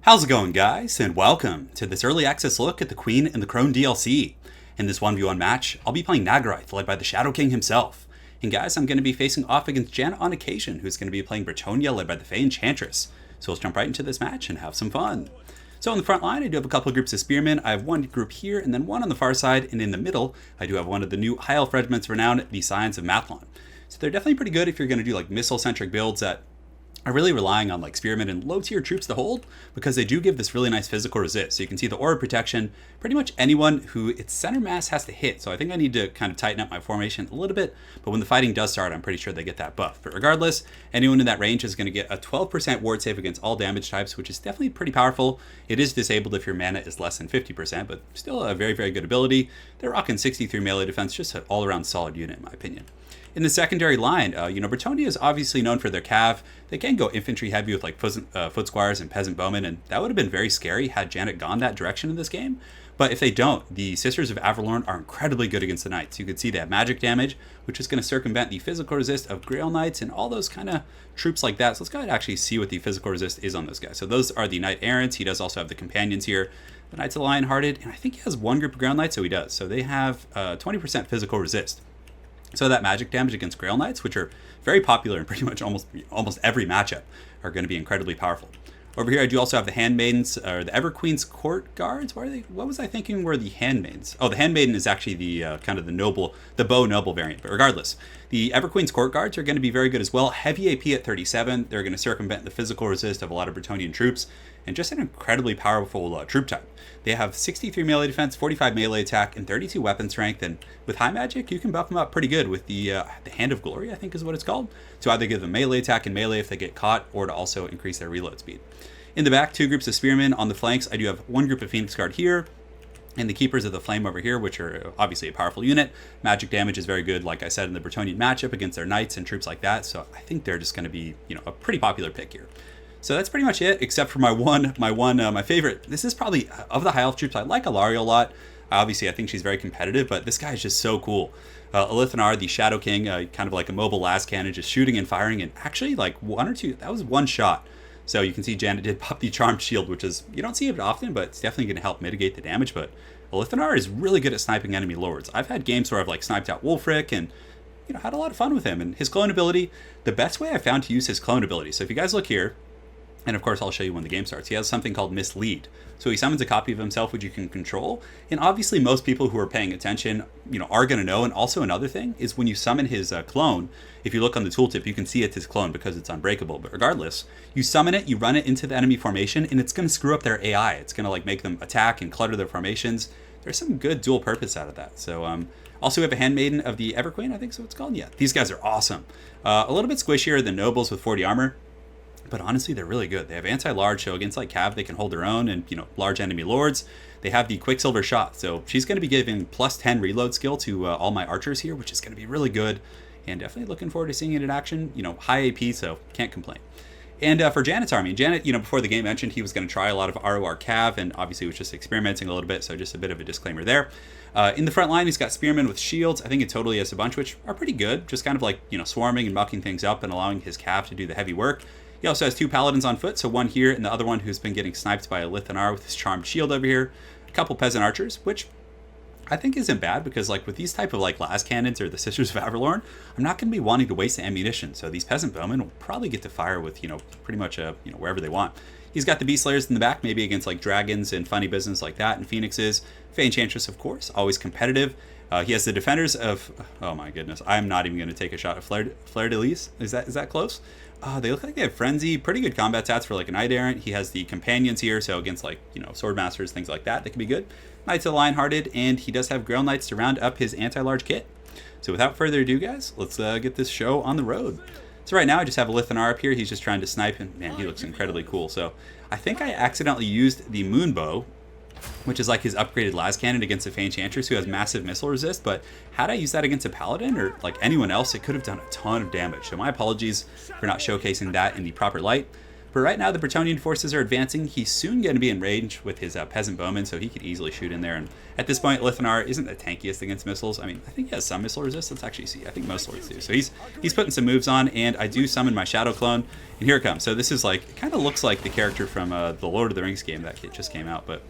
How's it going, guys? And welcome to this early access look at the Queen and the Crone DLC. In this 1v1 match, I'll be playing Nagarythe, led by the Shadow King himself. And guys, I'm going to be facing off against Janet on occasion, who's going to be playing Bretonnia, led by the Fey Enchantress. So let's jump right into this match and have some fun. So on the front line, I do have a couple of groups of spearmen. I have one group here, and then one on the far side. And in the middle, I do have one of the new High Elf regiments renowned, the Scions of Mathlon. So they're definitely pretty good if you're going to do like missile-centric builds that are really relying on like spearmen and low tier troops to hold, because they do give this really nice physical resist. So you can see the aura protection, pretty much anyone who its center mass has to hit. So I think I need to kind of tighten up my formation a little bit, but when the fighting does start, I'm pretty sure they get that buff. But regardless, anyone in that range is going to get a 12% ward save against all damage types, which is definitely pretty powerful. It is disabled if your mana is less than 50%, but still a very, very good ability. They're rocking 63 melee defense, just an all-around solid unit in my opinion. In the secondary line, Bretonnia is obviously known for their cav. They can go infantry heavy with like foot squires and peasant bowmen, and that would have been very scary had Janet gone that direction in this game. But if they don't, the Sisters of Averlorn are incredibly good against the Knights. You can see they have magic damage, which is going to circumvent the physical resist of Grail Knights and all those kind of troops like that. So let's go ahead and actually see what the physical resist is on those guys. So those are the Knight Errants. He does also have the Companions here. The Knights of Lionhearted, and I think he has one group of Ground Knights, so he does. So they have 20% physical resist. So that magic damage against Grail Knights, which are very popular in pretty much almost every matchup, are going to be incredibly powerful. Over here, I do also have the Handmaidens, or the Everqueen's Court Guards. What was I thinking were the Handmaidens? Oh, the Handmaiden is actually the kind of the bow noble variant. But regardless, the Everqueen's Court Guards are going to be very good as well. Heavy AP at 37. They're going to circumvent the physical resist of a lot of Bretonnian troops, and just an incredibly powerful troop type. They have 63 melee defense, 45 melee attack, and 32 weapon strength. And with high magic, you can buff them up pretty good with the Hand of Glory, I think is what it's called. To either give them melee attack and melee if they get caught, or to also increase their reload speed. In the back, two groups of spearmen. On the flanks, I do have one group of Phoenix Guard here, and the Keepers of the Flame over here, which are obviously a powerful unit. Magic damage is very good, like I said, in the Bretonnian matchup against their knights and troops like that. So I think they're just going to be, a pretty popular pick here. So that's pretty much it, except for my favorite. This is probably, of the High Elf troops, I like Ilaria a lot. Obviously, I think she's very competitive, but this guy is just so cool. Elithanar, the Shadow King, kind of like a mobile las cannon, just shooting and firing, and actually like one or two, that was one shot. So you can see Janet did pop the Charmed Shield, which is, you don't see it often, but it's definitely going to help mitigate the damage. But Elithanar is really good at sniping enemy lords. I've had games where I've like sniped out Wulfric and had a lot of fun with him. And his clone ability, the best way I found to use his clone ability. So if you guys look here, and of course I'll show you when the game starts, he has something called Mislead. So he summons a copy of himself which you can control. And obviously most people who are paying attention, are going to know. And also another thing is when you summon his clone, if you look on the tooltip, you can see it's his clone because it's unbreakable. But regardless, you summon it, you run it into the enemy formation, and it's going to screw up their AI. It's going to like make them attack and clutter their formations. There's some good dual purpose out of that. So also we have a Handmaiden of the Everqueen, I think so it's called. Yeah, these guys are awesome. A little bit squishier than Nobles with 40 armor. But honestly, they're really good. They have anti-large, so against like Cav, they can hold their own, and large enemy lords. They have the Quicksilver Shot, so she's going to be giving plus 10 reload skill to all my archers here, which is going to be really good, and definitely looking forward to seeing it in action. High AP, so can't complain. And for Janet's army, Janet, before the game mentioned he was going to try a lot of ROR Cav, and obviously was just experimenting a little bit, so just a bit of a disclaimer there. In the front line, he's got spearmen with shields. I think it totally has a bunch, which are pretty good, just kind of like swarming and mucking things up and allowing his Cav to do the heavy work. He also has two paladins on foot, so one here and the other one who's been getting sniped by Elithanar with his Charmed Shield over here. A couple peasant archers, which I think isn't bad because like with these type of like las cannons or the Sisters of Averlorn, I'm not going to be wanting to waste the ammunition. So these peasant bowmen will probably get to fire with pretty much wherever they want. He's got the Beast Slayers in the back, maybe against like dragons and funny business like that, and phoenixes. Fey Enchantress, of course, always competitive. He has the defenders of, oh my goodness, I'm not even going to take a shot at Fleur de Lis. Is that close? They look like they have Frenzy, pretty good combat stats for like a Knight Errant. He has the Companions here, so against like, Sword Masters, things like that, they can be good. Knights of the Lionhearted, and he does have Grail Knights to round up his anti-large kit. So without further ado, guys, let's get this show on the road. So right now I just have Elithanar up here. He's just trying to snipe, and man, he looks incredibly cool. So I think I accidentally used the Moon Bow, which is like his upgraded las cannon against a Fey Enchantress who has massive missile resist, but had I used that against a paladin or like anyone else, it could have done a ton of damage. So my apologies for not showcasing that in the proper light. But right now, the Bretonnian forces are advancing. He's soon going to be in range with his peasant bowman, so he could easily shoot in there. And at this point, Lithanar isn't the tankiest against missiles. I mean, I think he has some missile resist. Let's actually see. I think most lords do. So he's putting some moves on, and I do summon my Shadow Clone, and here it comes. So this is like, it kind of looks like the character from the Lord of the Rings game that just came out, but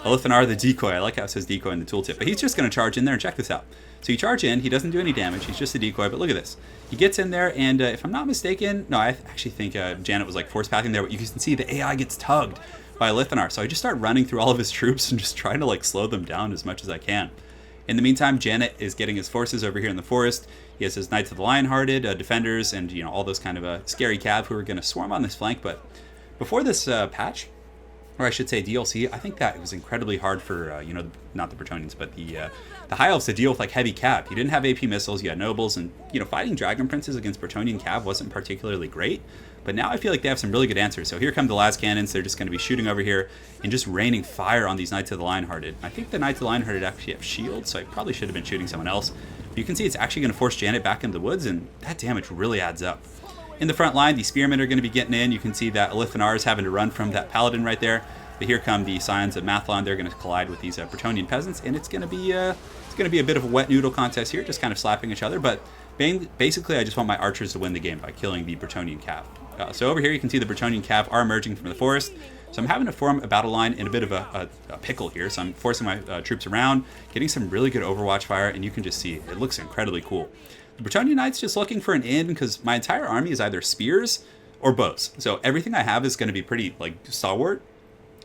Lithanar the decoy. I like how it says decoy in the tooltip, but he's just going to charge in there and check this out. So you charge in, he doesn't do any damage, he's just a decoy, but look at this. He gets in there, and if I'm not mistaken, no, I actually think Janet was like force pathing there, but you can see the AI gets tugged by Lithanar. So I just start running through all of his troops and just trying to like slow them down as much as I can. In the meantime, Janet is getting his forces over here in the forest. He has his Knights of the Lionhearted, defenders, and all those kind of scary cav who are going to swarm on this flank. But before this patch, or I should say DLC, I think that it was incredibly hard for, not the Bretonnians, but the High Elves to deal with like heavy cav. You didn't have AP missiles, you had nobles, and fighting Dragon Princes against Bretonnian cav wasn't particularly great. But now I feel like they have some really good answers. So here come the las cannons. They're just going to be shooting over here and just raining fire on these Knights of the Lionhearted. I think the Knights of the Lionhearted actually have shields, so I probably should have been shooting someone else. But you can see it's actually going to force Janet back into the woods, and that damage really adds up. In the front line, the spearmen are going to be getting in. You can see that Lithanar is having to run from that paladin right there. But here come the Scions of Mathlon. They're going to collide with these Bretonnian peasants, and it's going to be a bit of a wet noodle contest here, just kind of slapping each other. But basically, I just want my archers to win the game by killing the Bretonnian cav. So over here, you can see the Bretonnian cav are emerging from the forest. So I'm having to form a battle line in a bit of a pickle here. So I'm forcing my troops around, getting some really good overwatch fire, and you can just see it looks incredibly cool. The Bretonnian Knights just looking for an in because my entire army is either spears or bows. So everything I have is going to be pretty like stalwart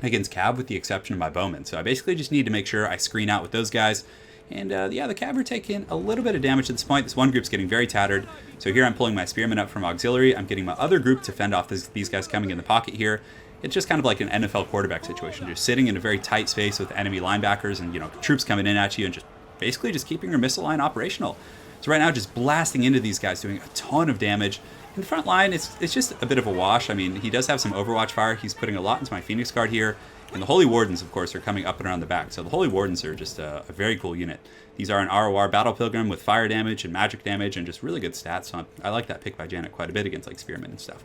against cav with the exception of my bowmen. So I basically just need to make sure I screen out with those guys. And yeah, the cav are taking a little bit of damage at this point. This one group's getting very tattered. So here I'm pulling my spearmen up from auxiliary. I'm getting my other group to fend off these guys coming in the pocket here. It's just kind of like an NFL quarterback situation. Just sitting in a very tight space with enemy linebackers and troops coming in at you and just basically just keeping your missile line operational. So right now just blasting into these guys, doing a ton of damage. In the front line, it's just a bit of a wash. I mean, he does have some overwatch fire. He's putting a lot into my Phoenix Guard here. And the Holy Wardens, of course, are coming up and around the back. So the Holy Wardens are just a very cool unit. These are an ROR Battle Pilgrim with fire damage and magic damage and just really good stats. So I like that pick by Janet quite a bit against like Spearmen and stuff.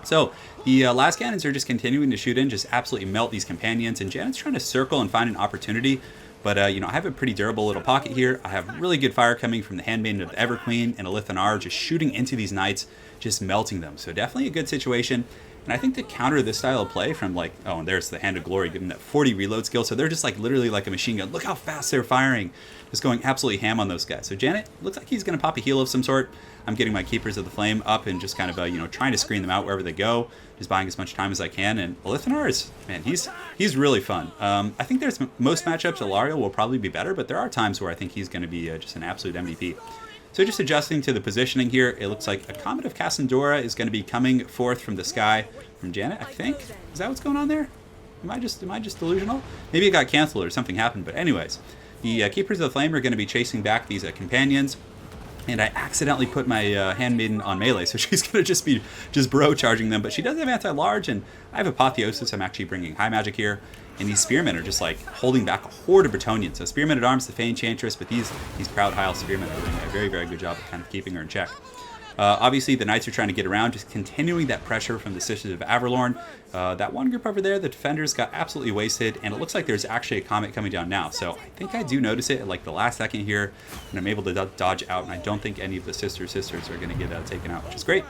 So the las cannons are just continuing to shoot in, just absolutely melt these companions. And Janet's trying to circle and find an opportunity. But, I have a pretty durable little pocket here. I have really good fire coming from the Handmaiden of the Everqueen and a Lithanar just shooting into these knights, just melting them. So definitely a good situation. And I think to counter this style of play from like, oh, and there's the Hand of Glory giving that 40 reload skill. So they're just like literally like a machine gun. Look how fast they're firing. Just going absolutely ham on those guys. So Janet looks like he's going to pop a heal of some sort. I'm getting my Keepers of the Flame up and just kind of, trying to screen them out wherever they go. Just buying as much time as I can. And Lithanar is, man, he's really fun. I think there's most matchups, Ilario will probably be better, but there are times where I think he's going to be just an absolute MVP. So just adjusting to the positioning here, it looks like a Comet of Cassandora is going to be coming forth from the sky from Janet, I think. Is that what's going on there? Am I just delusional? Maybe it got canceled or something happened, but anyways. The Keepers of the Flame are going to be chasing back these companions. And I accidentally put my Handmaiden on melee, so she's going to just be bro charging them. But she does have anti-large, and I have Apotheosis. I'm actually bringing high magic here. And these spearmen are just like holding back a horde of Bretonnians. So spearmen at arms, the Fey Enchantress, but these proud Heil spearmen are doing a very, very good job of kind of keeping her in check. Obviously, the knights are trying to get around, just continuing that pressure from the Sisters of Averlorn. That one group over there, the defenders, got absolutely wasted, and it looks like there's actually a comet coming down now. So I think I do notice it at like the last second here, and I'm able to dodge out, and I don't think any of the sisters are going to get taken out, which is great.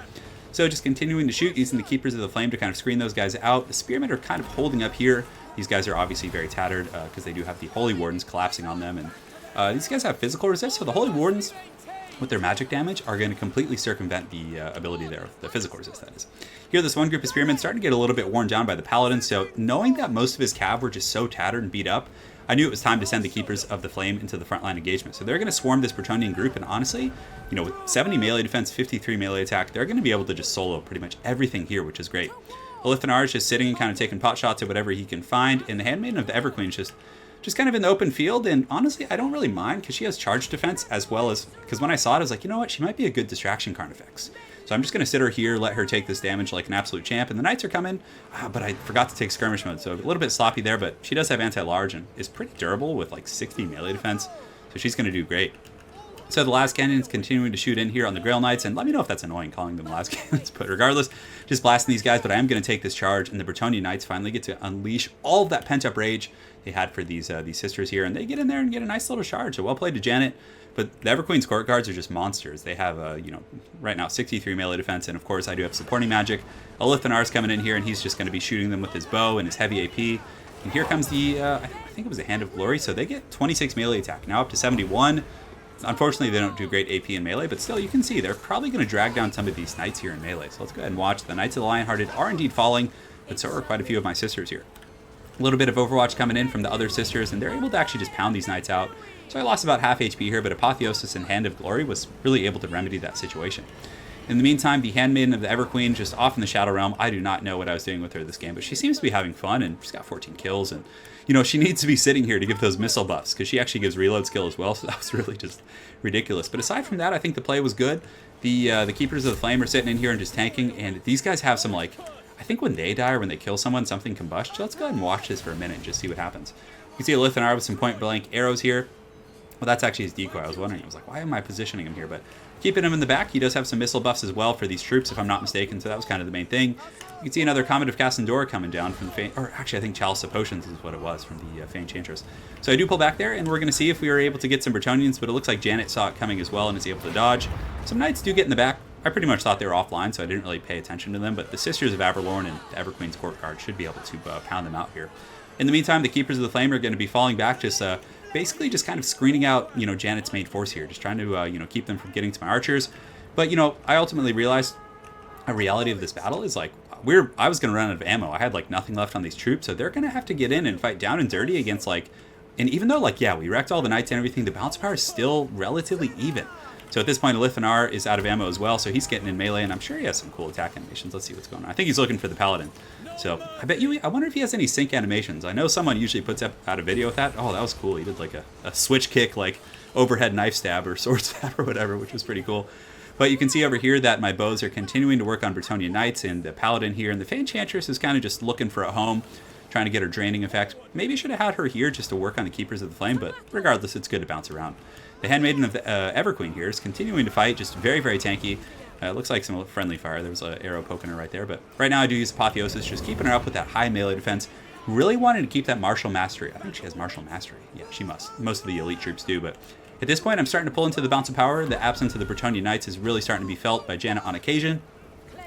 So just continuing to shoot, using the Keepers of the Flame to kind of screen those guys out. The spearmen are kind of holding up here. These guys are obviously very tattered because they do have the Holy Wardens collapsing on them, and these guys have physical resist, so the Holy Wardens with their magic damage are going to completely circumvent the ability there, the physical resist that is. Here, this one group of spearmen starting to get a little bit worn down by the paladin, so knowing that most of his cav were just so tattered and beat up, I knew it was time to send the Keepers of the Flame into the frontline engagement. So they're going to swarm this Bretonnian group, and honestly, with 70 melee defense, 53 melee attack, they're going to be able to just solo pretty much everything here, which is great. Lithanar is just sitting and kind of taking pot shots at whatever he can find, and the Handmaiden of the Everqueen is just kind of in the open field, and honestly, I don't really mind because she has charge defense as well as, because when I saw it, I was like, you know what, she might be a good distraction Carnifex. So I'm just going to sit her here, let her take this damage like an absolute champ, and the knights are coming, but I forgot to take skirmish mode, so a little bit sloppy there, but she does have anti-large and is pretty durable with like 60 melee defense, so she's going to do great. So the last cannon's continuing to shoot in here on the Grail Knights, and let me know if that's annoying calling them last cannons, but regardless, just blasting these guys. But I am going to take this charge, and the Bretonnia Knights finally get to unleash all of that pent-up rage they had for these sisters here, and they get in there and get a nice little charge. So well played to Janet. But the Everqueen's Court Guards are just monsters. They have, right now 63 melee defense, and of course I do have supporting magic. Elithanar's coming in here, and he's just going to be shooting them with his bow and his heavy AP. And here comes the, I think it was the Hand of Glory, so they get 26 melee attack, now up to 71. Unfortunately, they don't do great AP in melee, but still, you can see they're probably going to drag down some of these knights here in melee. So let's go ahead and watch. The Knights of the Lionhearted are indeed falling, but so are quite a few of my sisters here. A little bit of Overwatch coming in from the other sisters, and they're able to actually just pound these knights out. So I lost about half HP here, but Apotheosis and Hand of Glory was really able to remedy that situation. In the meantime, the Handmaiden of the Everqueen just off in the Shadow Realm. I do not know what I was doing with her this game, but she seems to be having fun, and she's got 14 kills, and she needs to be sitting here to give those missile buffs, because she actually gives reload skill as well, so that was really just ridiculous. But aside from that, I think the play was good. The Keepers of the Flame are sitting in here and just tanking, and these guys have some, I think when they die or when they kill someone, something combusts. So let's go ahead and watch this for a minute and just see what happens. You can see Elithanar with some point-blank arrows here. Well, that's actually his decoy. I was wondering. I was like, why am I positioning him here? But keeping him in the back, he does have some missile buffs as well for these troops, if I'm not mistaken. So that was kind of the main thing. You can see another Comet of Cassandora coming down from the or actually I think Chalice of Potions is what it was from the Fey Enchantress. So I do pull back there, and we're going to see if we are able to get some Bretonnians, but it looks like Janet saw it coming as well and is able to dodge. Some Knights do get in the back. I pretty much thought they were offline, so I didn't really pay attention to them, but the Sisters of Averlorn and the Everqueen's Court Guard should be able to pound them out here. In the meantime, the Keepers of the Flame are going to be falling back, just basically just kind of screening out, Janet's main force here, just trying to, keep them from getting to my archers. But, I ultimately realized a reality of this battle is I was going to run out of ammo. I had nothing left on these troops, so they're going to have to get in and fight down and dirty against and even though we wrecked all the knights and everything, the bounce power is still relatively even. So at this point, Elithanar is out of ammo as well, so he's getting in melee, and I'm sure he has some cool attack animations. Let's see what's going on. I think he's looking for the Paladin. So I wonder if he has any sync animations. I know someone usually puts out a video with that. Oh, that was cool. He did a switch kick, overhead knife stab or sword stab or whatever, which was pretty cool. But you can see over here that my bows are continuing to work on Bretonnia Knights, and the Paladin here, and the Fey Enchantress is kind of just looking for a home, trying to get her draining effect. Maybe I should have had her here just to work on the Keepers of the Flame, but regardless, it's good to bounce around. The Handmaiden of the Everqueen here is continuing to fight, just very, very tanky. Looks like some friendly fire. There was an arrow poking her right there, but right now I do use Apotheosis, just keeping her up with that high melee defense. Really wanted to keep that martial mastery. I think she has martial mastery. Yeah, she must. Most of the elite troops do, but at this point I'm starting to pull into the bounce of power. The absence of the Bretonnia Knights is really starting to be felt by Janet on occasion,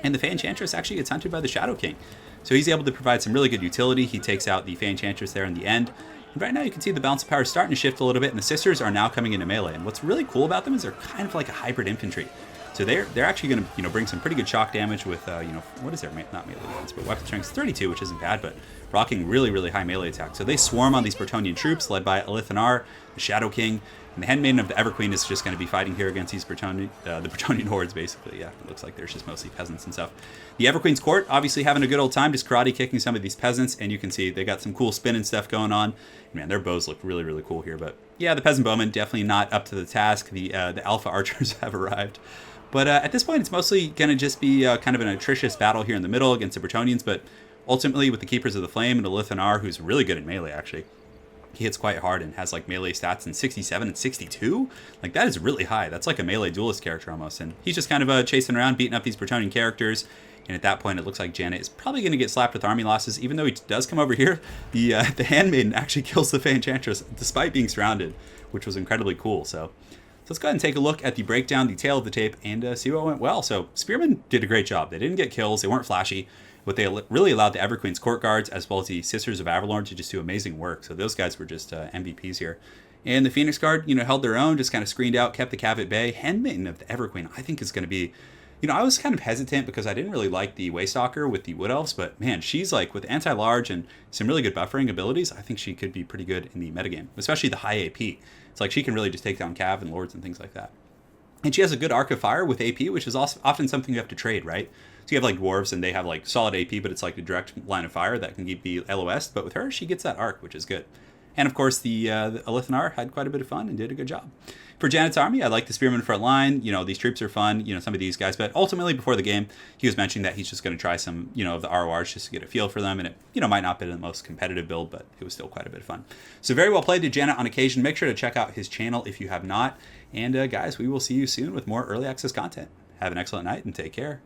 and the Fey Enchantress actually gets hunted by the Shadow King. So he's able to provide some really good utility. He takes out the Fey Enchantress there in the end. And right now you can see the balance of power starting to shift a little bit, and the sisters are now coming into melee. And what's really cool about them is they're kind of like a hybrid infantry. So they're actually going to bring some pretty good shock damage with what is their not melee defense, but weapon strength 32, which isn't bad, but rocking really, really high melee attack. So they swarm on these Bretonnian troops led by Elithanar, the Shadow King, and the Handmaiden of the Everqueen is just going to be fighting here against these the Bretonnian hordes, basically. Yeah, it looks like there's just mostly peasants and stuff. The Everqueen's Court obviously having a good old time, just karate kicking some of these peasants, and you can see they got some cool spin and stuff going on. Man, their bows look really, really cool here. But yeah, the peasant bowmen definitely not up to the task. The alpha archers have arrived. But at this point, it's mostly going to just be kind of an atrocious battle here in the middle against the Bretonnians. But ultimately, with the Keepers of the Flame and Elithanar, who's really good at melee, actually, he hits quite hard and has melee stats in 67 and 62. That is really high. That's like a melee duelist character almost. And he's just kind of chasing around, beating up these Bretonnian characters. And at that point, it looks like Janet is probably going to get slapped with army losses, even though he does come over here. The Handmaiden actually kills the Fey Enchantress despite being surrounded, which was incredibly cool. So let's go ahead and take a look at the breakdown, the tail of the tape, and see what went well. So Spearmen did a great job. They didn't get kills. They weren't flashy. But they really allowed the Everqueen's Court Guards as well as the Sisters of Averlorn to just do amazing work. So those guys were just MVPs here. And the Phoenix Guard, held their own, just kind of screened out, kept the cav at bay. Handmaiden of the Everqueen, I think, is going to be... I was kind of hesitant because I didn't really like the Waystalker with the Wood Elves, but man, she's with anti-large and some really good buffering abilities. I think she could be pretty good in the metagame, especially the high AP. It's she can really just take down cav and lords and things like that. And she has a good arc of fire with AP, which is also often something you have to trade, right? So you have dwarves and they have solid AP, but it's a direct line of fire that can be LOS. But with her, she gets that arc, which is good. And of course, the Elithanar had quite a bit of fun and did a good job. For Janet's army, I like the Spearmen front line. These troops are fun, some of these guys. But ultimately, before the game, he was mentioning that he's just going to try some, of the RORs just to get a feel for them. And it, might not be the most competitive build, but it was still quite a bit of fun. So very well played to Janet on occasion. Make sure to check out his channel if you have not. And guys, we will see you soon with more early access content. Have an excellent night and take care.